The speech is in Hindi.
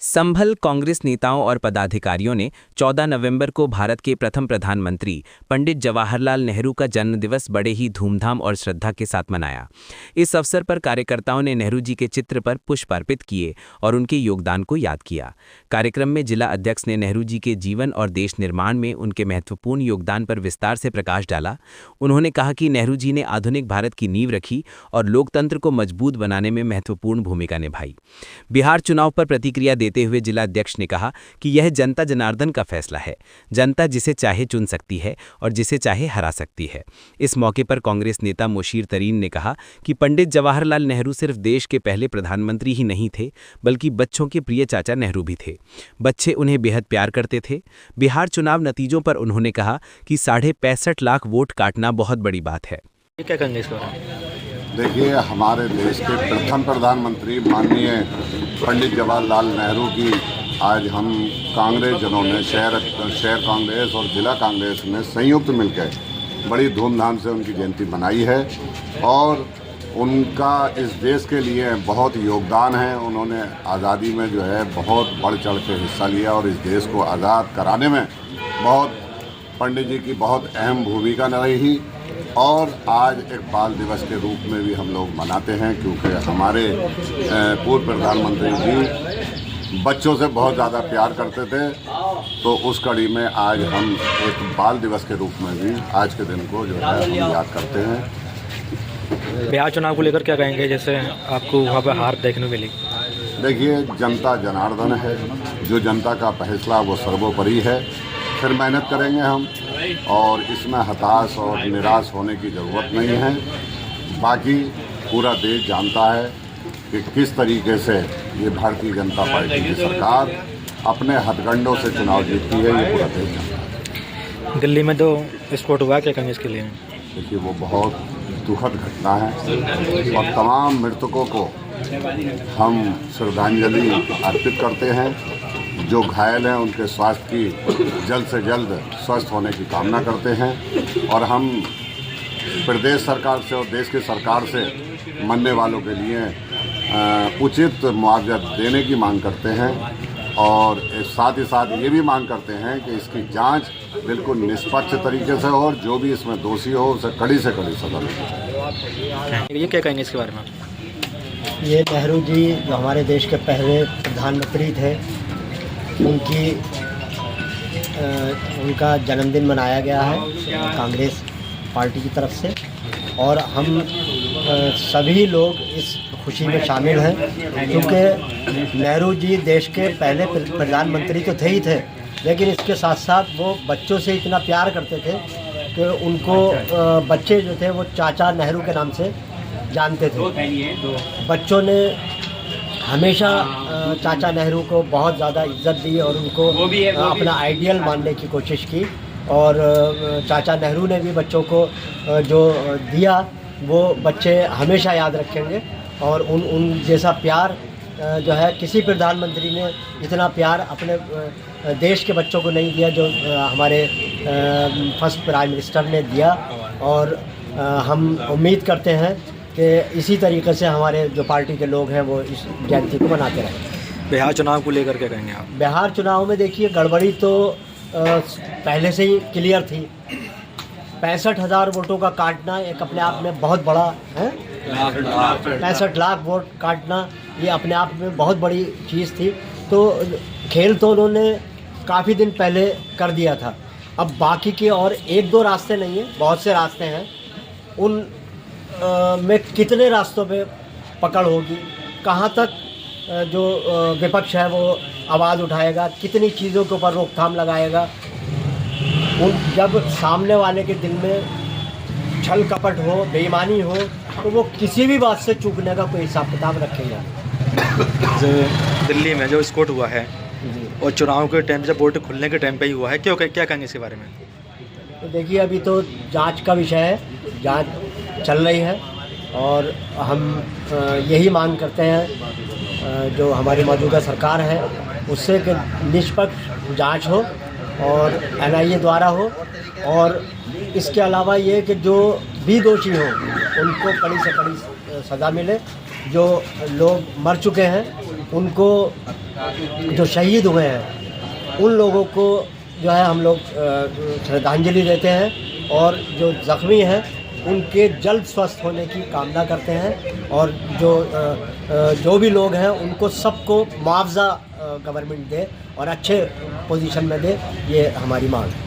संभल कांग्रेस नेताओं और पदाधिकारियों ने 14 नवंबर को भारत के प्रथम प्रधानमंत्री पंडित जवाहरलाल नेहरू का जन्मदिवस बड़े ही धूमधाम और श्रद्धा के साथ मनाया। इस अवसर पर कार्यकर्ताओं ने नेहरू जी के चित्र पर पुष्प अर्पित किए और उनके योगदान को याद किया। कार्यक्रम में जिला अध्यक्ष ने नेहरू जी के जीवन और देश निर्माण में उनके महत्वपूर्ण योगदान पर विस्तार से प्रकाश डाला। उन्होंने कहा कि नेहरू जी ने आधुनिक भारत की नींव रखी और लोकतंत्र को मजबूत बनाने में महत्वपूर्ण भूमिका निभाई। बिहार चुनाव पर प्रतिक्रिया देते हुए जिला अध्यक्ष ने कहा कि यह जनता जनार्दन का फैसला है। जनता जिसे चाहे चुन सकती है और जिसे चाहे हरा सकती है। इस मौके पर कांग्रेस नेता मुशीर तरीन ने कहा कि पंडित जवाहरलाल नेहरू सिर्फ देश के पहले प्रधानमंत्री ही नहीं थे, बल्कि बच्चों के प्रिय चाचा नेहरू भी थे। बच्चे उन्हें बेहद प्यार करते थे। बिहार चुनाव नतीजों पर उन्होंने कहा कि 65.5 लाख वोट काटना बहुत बड़ी बात है। क्या कहेंगे इस बारे? देखिए, हमारे देश के प्रथम प्रधानमंत्री माननीय पंडित जवाहरलाल नेहरू की आज हम कांग्रेस जनों ने शहर कांग्रेस और जिला कांग्रेस ने संयुक्त मिलकर बड़ी धूमधाम से उनकी जयंती मनाई है और उनका इस देश के लिए बहुत योगदान है। उन्होंने आज़ादी में जो है बहुत बढ़ चढ़ के हिस्सा लिया और इस देश को आज़ाद कराने में पंडित जी की बहुत अहम भूमिका रही। और आज एक बाल दिवस के रूप में भी हम लोग मनाते हैं, क्योंकि हमारे पूर्व प्रधानमंत्री जी बच्चों से बहुत ज़्यादा प्यार करते थे। तो उस कड़ी में आज हम एक बाल दिवस के रूप में भी आज के दिन को जो है हम याद करते हैं। बिहार चुनाव को लेकर क्या कहेंगे, जैसे आपको वहाँ पर हार देखने मिली? देखिए, जनता जनार्दन है, जो जनता का फैसला वो सर्वोपरि है। फिर मेहनत करेंगे हम और इसमें हताश और निराश होने की ज़रूरत नहीं है। बाकी पूरा देश जानता है कि किस तरीके से ये भारतीय जनता पार्टी की सरकार अपने हथकंडों से चुनाव जीतती है, ये पूरा देश जानता है। दिल्ली में तो विस्फोट हुआ, क्या कहेंगे इसके लिए? देखिए, वो बहुत दुखद घटना है और तमाम मृतकों को हम श्रद्धांजलि अर्पित करते हैं। जो घायल हैं उनके स्वास्थ्य की जल्द से जल्द स्वस्थ होने की कामना करते हैं और हम प्रदेश सरकार से और देश की सरकार से मरने वालों के लिए उचित मुआवजा देने की मांग करते हैं और साथ ही साथ ये भी मांग करते हैं कि इसकी जांच बिल्कुल निष्पक्ष तरीके से हो और जो भी इसमें दोषी हो उसे कड़ी से कड़ी सजा मिले। ये क्या कहेंगे इसके बारे में? ये नेहरू जी जो हमारे देश के पहले प्रधानमंत्री थे, उनका जन्मदिन मनाया गया है कांग्रेस पार्टी की तरफ से और हम सभी लोग इस खुशी में शामिल हैं, क्योंकि नेहरू जी देश के पहले प्रधानमंत्री तो थे ही थे, लेकिन इसके साथ साथ वो बच्चों से इतना प्यार करते थे कि उनको बच्चे जो थे वो चाचा नेहरू के नाम से जानते थे। बच्चों ने हमेशा चाचा नेहरू को बहुत ज़्यादा इज्जत दी और उनको अपना आइडियल मानने की कोशिश की और चाचा नेहरू ने भी बच्चों को जो दिया वो बच्चे हमेशा याद रखेंगे और उन जैसा प्यार जो है किसी प्रधानमंत्री ने इतना प्यार अपने देश के बच्चों को नहीं दिया जो हमारे फर्स्ट प्राइम मिनिस्टर ने दिया। और हम उम्मीद करते हैं कि इसी तरीके से हमारे जो पार्टी के लोग हैं वो इस जयंती को मनाते रहें। बिहार चुनाव को लेकर क्या कहेंगे आप? बिहार चुनाव में देखिए, गड़बड़ी तो पहले से ही क्लियर थी। 65,000 वोटों का काटना एक अपने आप में बहुत बड़ा है। 65 लाख वोट काटना ये अपने आप में बहुत बड़ी चीज़ थी। तो खेल तो उन्होंने काफ़ी दिन पहले कर दिया था। अब बाकी के और 1-2 रास्ते नहीं हैं, बहुत से रास्ते हैं। उन में कितने रास्तों पे पकड़ होगी, कहाँ तक जो विपक्ष है वो आवाज़ उठाएगा, कितनी चीज़ों के ऊपर रोकथाम लगाएगा। जब सामने वाले के दिल में छल कपट हो, बेईमानी हो, तो वो किसी भी बात से चूकने का कोई हिसाब किताब रखेगा। दिल्ली में जो विस्फोट हुआ है और चुनाव के टाइम से वोट खुलने के टाइम पे ही हुआ है, क्या कहेंगे इसके बारे में? तो देखिए, अभी तो जांच का विषय है, जांच चल रही है और हम यही मांग करते हैं जो हमारी मौजूदा सरकार है उससे कि निष्पक्ष जांच हो और NIA द्वारा हो और इसके अलावा ये कि जो भी दोषी हो उनको कड़ी से कड़ी सज़ा मिले। जो लोग मर चुके हैं उनको जो शहीद हुए हैं उन लोगों को जो है हम लोग श्रद्धांजलि देते हैं और जो ज़ख्मी हैं उनके जल्द स्वस्थ होने की कामना करते हैं और जो भी लोग हैं उनको सबको मुआवजा गवर्नमेंट दे और अच्छे पोजीशन में दे, ये हमारी मांग है।